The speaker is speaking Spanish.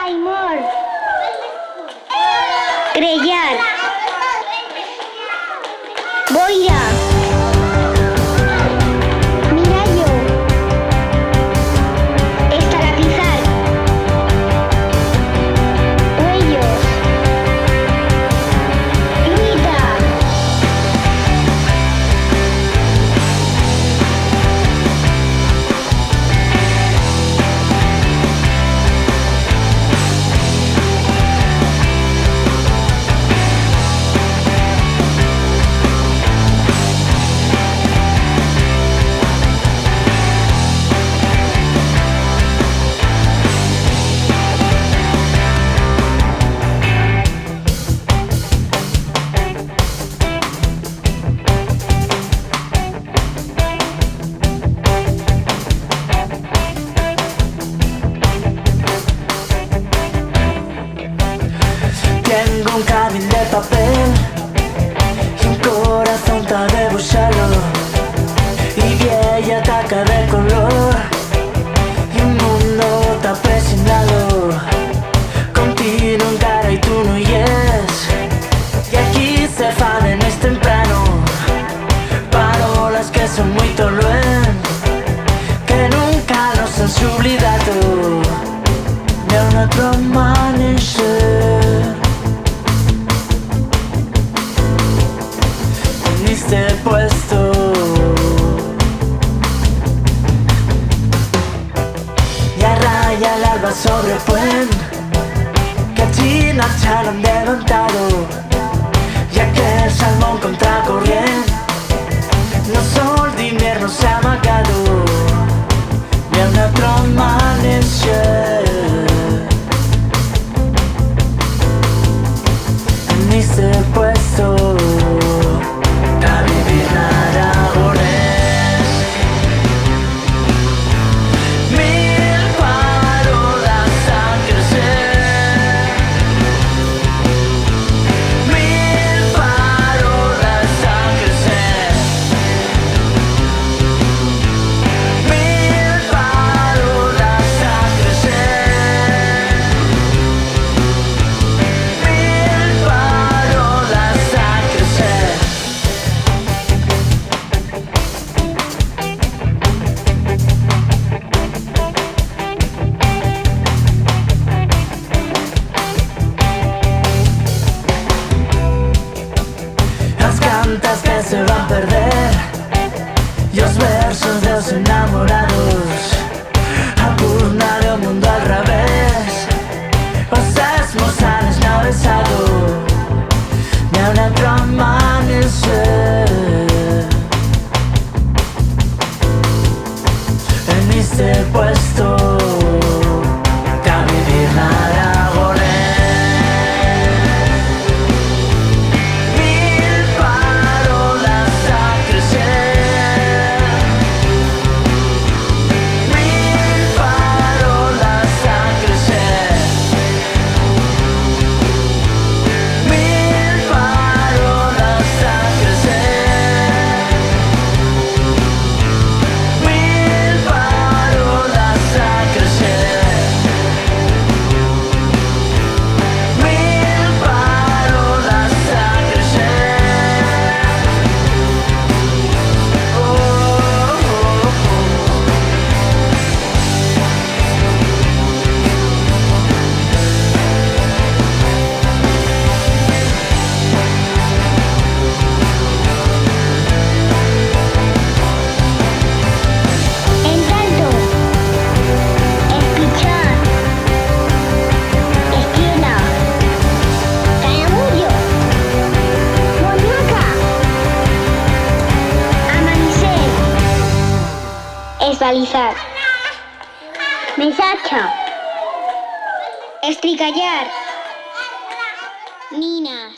Aimor. Grellar. Boira. Mirallo. Estalactizar. Huellos. Luita. Tengo un carril de papel y un corazón tan rebusado, y ella ataca de color y un mundo tan presionado. Continuo en cara y tú no oyes, y aquí se fan es temprano. Parolas que son muy toluen, que nunca nos han oblidato de un otro amanecer. Este puesto y a raya el alba sobre el puente que allí marcharon levantado, y aquel salmón contra corriente no sol de invierno se ha amagado de un otro amanecer. En este puesto que se van a perder y los versos de los enamorados apurnare o mundo al revés. Os esmos han esnavesado de un otro amanecer. En este puesto a vivir nada. Esbalizar. Mesacha. Estricallar. Nina.